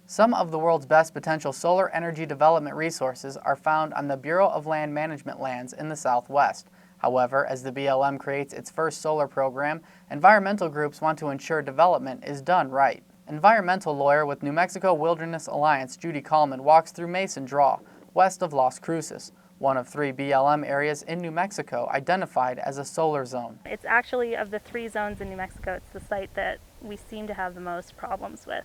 Some of the world's best potential solar energy development resources are found on the Bureau of Land Management lands in the Southwest. However, as the BLM creates its first solar program, environmental groups want to ensure development is done right. Environmental lawyer with New Mexico Wilderness Alliance Judy Calman walks through Mason Draw, west of Las Cruces, one of 3 BLM areas in New Mexico identified as a solar zone. It's actually, of the 3 zones in New Mexico, it's the site that we seem to have the most problems with.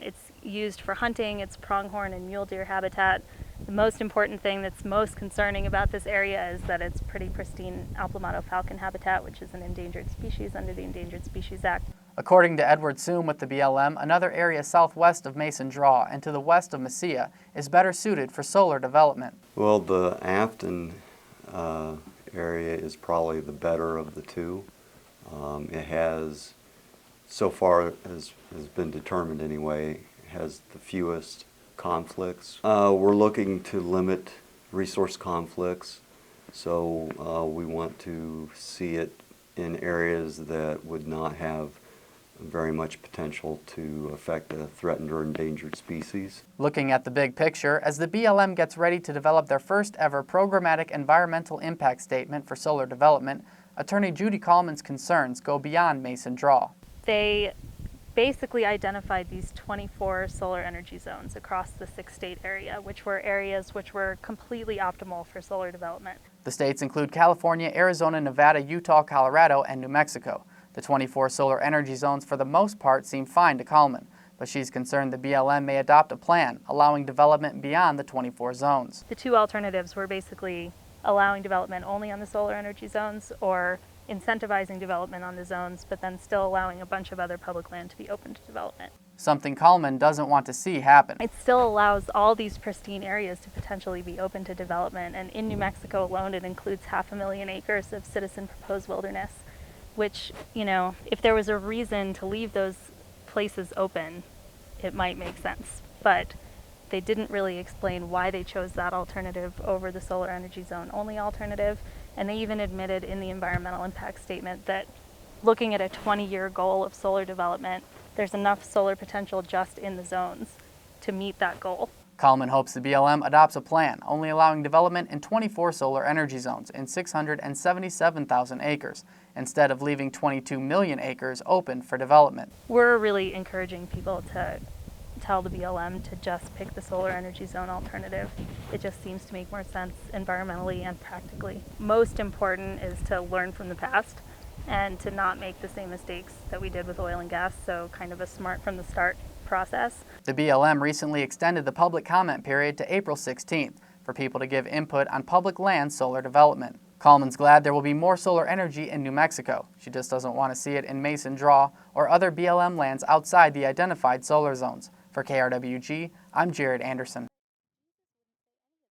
It's used for hunting, it's pronghorn and mule deer habitat. The most important thing that's most concerning about this area is that it's pretty pristine Alpamato falcon habitat, which is an endangered species under the Endangered Species Act. According to Edward Seum with the BLM, another area southwest of Mason Draw and to the west of Mesilla is better suited for solar development. Well, the Afton area is probably the better of the two. It has, so far as has been determined anyway, has the fewest conflicts. We're looking to limit resource conflicts, so we want to see it in areas that would not have very much potential to affect a threatened or endangered species. Looking at the big picture, as the BLM gets ready to develop their first ever programmatic environmental impact statement for solar development, Attorney Judy Calman's concerns go beyond Mason Draw. They basically identified these 24 solar energy zones across the 6-state area, which were areas which were completely optimal for solar development. The states include California, Arizona, Nevada, Utah, Colorado, and New Mexico. The 24 solar energy zones for the most part seem fine to Calman, but she's concerned the BLM may adopt a plan allowing development beyond the 24 zones. The 2 alternatives were basically allowing development only on the solar energy zones or incentivizing development on the zones, but then still allowing a bunch of other public land to be open to development. Something Calman doesn't want to see happen. It still allows all these pristine areas to potentially be open to development, and in New Mexico alone it includes 500,000 acres of citizen proposed wilderness, which, you know, if there was a reason to leave those places open, it might make sense. But they didn't really explain why they chose that alternative over the solar energy zone only alternative, and they even admitted in the environmental impact statement that looking at a 20-year goal of solar development, there's enough solar potential just in the zones to meet that goal. Calman hopes the BLM adopts a plan only allowing development in 24 solar energy zones in 677,000 acres, instead of leaving 22 million acres open for development. We're really encouraging people to tell the BLM to just pick the solar energy zone alternative. It just seems to make more sense environmentally and practically. Most important is to learn from the past and to not make the same mistakes that we did with oil and gas, so kind of a smart from the start process. The BLM recently extended the public comment period to April 16th for people to give input on public land solar development. Calman's glad there will be more solar energy in New Mexico. She just doesn't want to see it in Mason Draw or other BLM lands outside the identified solar zones. For KRWG, I'm Andersen.